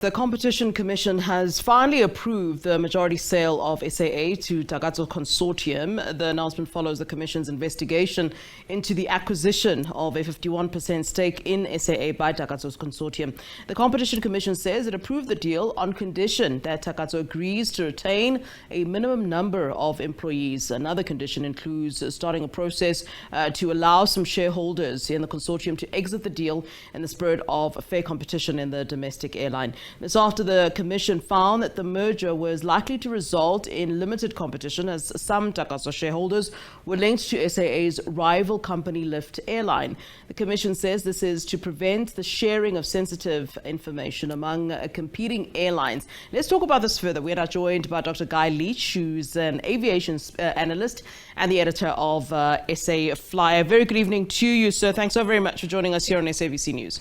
The Competition Commission has finally approved the majority sale of SAA to Takatso Consortium. The announcement follows the Commission's investigation into the acquisition of a 51% stake in SAA by Takatso Consortium. The Competition Commission says it approved the deal on condition that Takatso agrees to retain a minimum number of employees. Another condition includes starting a process to allow some shareholders in the consortium to exit the deal in the spirit of fair competition in the domestic airline. This after the Commission found that the merger was likely to result in limited competition, as some Takatso shareholders were linked to SAA's rival company Lift Airline. The Commission says this is to prevent the sharing of sensitive information among competing airlines. Let's talk about this further. We are joined by Dr Guy Leitch, who's an aviation analyst and the editor of SA Flyer. Very good evening to you, sir. Thanks so very much for joining us here on SABC News.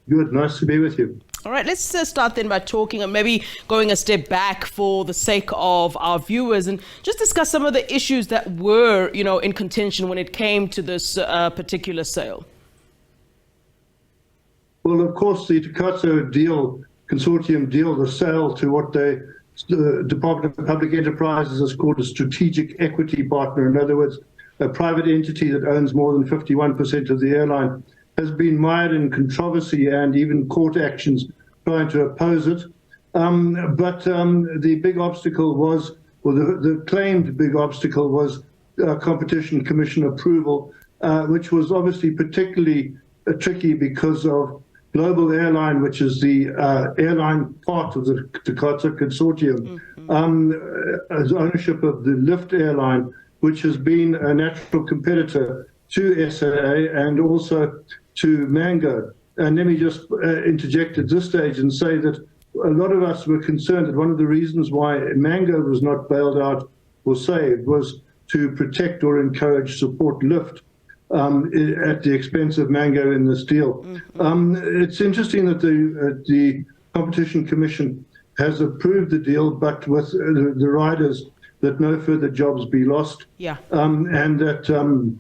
Good, nice to be with you. All right, let's start then by talking and maybe going a step back for the sake of our viewers and just discuss some of the issues that were, in contention when it came to this particular sale. Well, of course, the Takatso Consortium deal, the sale to what the Department of Public Enterprises has called a strategic equity partner, in other words, a private entity that owns more than 51% of the airline, has been mired in controversy and even court actions trying to oppose it. But the big obstacle was, or the claimed big obstacle was Competition Commission approval, which was obviously particularly tricky because of Global Airline, which is the airline part of the Takatso Consortium, as ownership of the Lift Airline, which has been a natural competitor to SAA and also to Mango. And let me just interject at this stage and say that a lot of us were concerned that one of the reasons why Mango was not bailed out or saved was to protect or encourage support Lift at the expense of Mango in this deal. It's interesting that the Competition Commission has approved the deal, but with the riders that no further jobs be lost, and that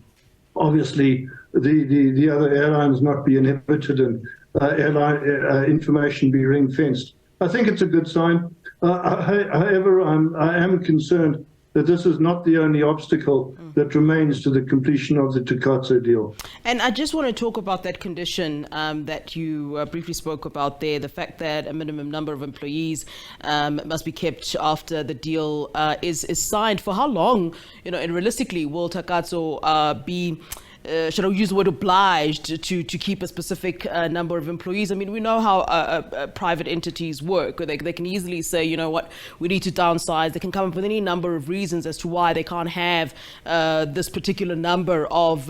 obviously the other airlines not be inhibited and airline information be ring-fenced. I think it's a good sign. However, I am concerned that this is not the only obstacle that remains to the completion of the Takatso deal. And I just want to talk about that condition that you briefly spoke about there, the fact that a minimum number of employees must be kept after the deal is signed. For how long, and realistically, will Takatso be should I use the word obliged to keep a specific number of employees? I mean, we know how private entities work. They can easily say, you know what, we need to downsize. They can come up with any number of reasons as to why they can't have this particular number of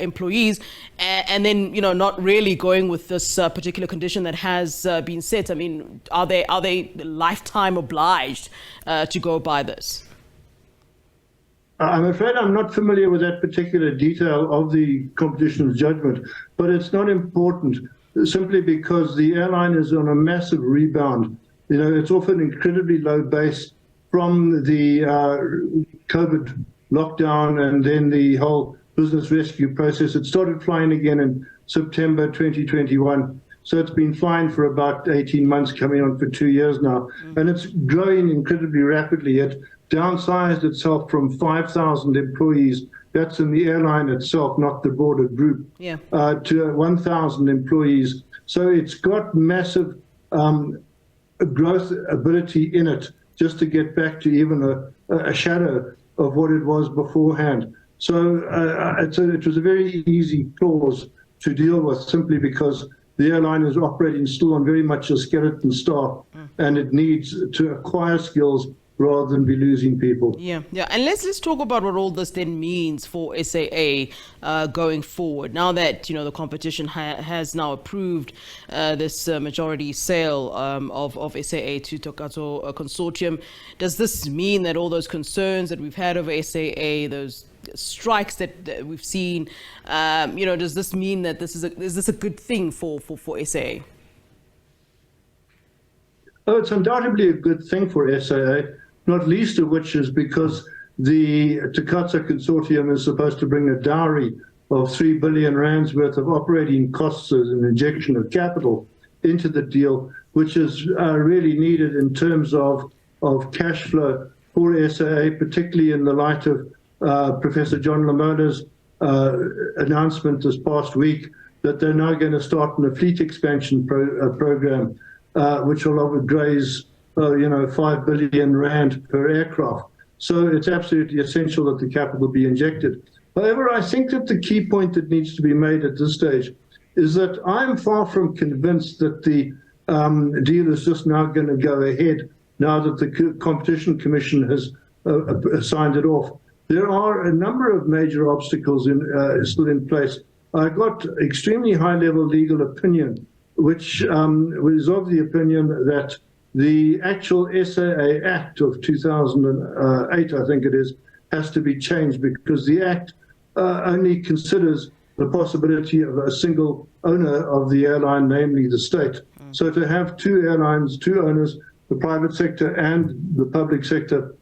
employees, and then, not really going with this particular condition that has been set. I mean, are they lifetime obliged to go by this? I'm afraid I'm not familiar with that particular detail of the competition's judgment, but it's not important simply because the airline is on a massive rebound. It's off an incredibly low base from the COVID lockdown and then the whole business rescue process. It started flying again in September 2021. So it's been flying for about 18 months, coming on for 2 years now. And it's growing incredibly rapidly. It downsized itself from 5,000 employees, that's in the airline itself, not the broader group, to 1,000 employees. So it's got massive growth ability in it just to get back to even a shadow of what it was beforehand. So it was a very easy clause to deal with simply because the airline is operating still on very much a skeleton staff, and it needs to acquire skills rather than be losing people. Yeah. And let's talk about what all this then means for SAA going forward. Now that the competition has now approved this majority sale of SAA to Takatso Consortium, does this mean that all those concerns that we've had over SAA, those strikes that we've seen, does this mean that is this a good thing for SAA? Oh, it's undoubtedly a good thing for SAA, not least of which is because the Takatso Consortium is supposed to bring a dowry of 3 billion rands worth of operating costs as an injection of capital into the deal, which is really needed in terms of cash flow for SAA, particularly in the light of Professor John Lamona's announcement this past week that they're now going to start on a fleet expansion program, which will raise 5 billion rand per aircraft. So it's absolutely essential that the capital be injected. However, I think that the key point that needs to be made at this stage is that I'm far from convinced that the deal is just now going to go ahead now that the Competition Commission has signed it off. There are a number of major obstacles still in place. I got extremely high-level legal opinion, which was of the opinion that the actual SAA Act of 2008, I think it is, has to be changed because the Act only considers the possibility of a single owner of the airline, namely the state. So to have two airlines, two owners, the private sector and the public sector,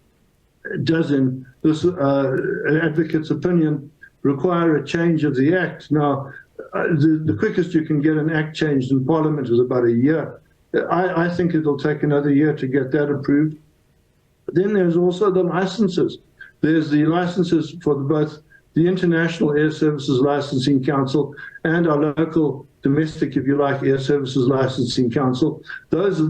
does, in this advocate's opinion, require a change of the Act. Now, the quickest you can get an Act changed in Parliament is about a year. I think it'll take another year to get that approved. Then there's also the licenses. There's the licenses for both the International Air Services Licensing Council and our local domestic, if you like, Air Services Licensing Council. That's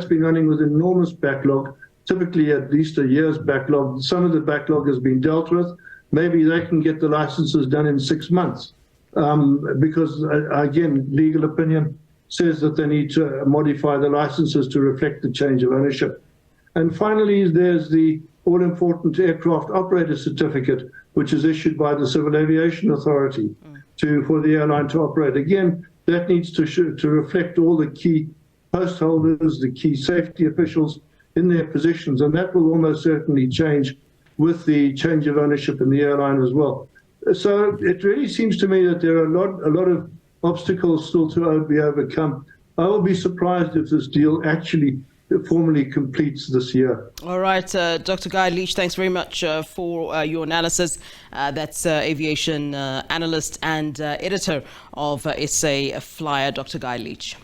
been running with enormous backlog, typically at least a year's backlog. Some of the backlog has been dealt with. Maybe they can get the licenses done in 6 months because, again, legal opinion says that they need to modify the licenses to reflect the change of ownership. And finally, there's the all-important aircraft operator certificate, which is issued by the Civil Aviation Authority for the airline to operate. Again, that needs to reflect all the key post holders, the key safety officials in their positions, and that will almost certainly change with the change of ownership in the airline as well. So it really seems to me that there are a lot of obstacles still to be overcome. I will be surprised if this deal actually formally completes this year. All right, Dr. Guy Leitch, thanks very much for your analysis. That's aviation analyst and editor of SA Flyer, Dr. Guy Leitch.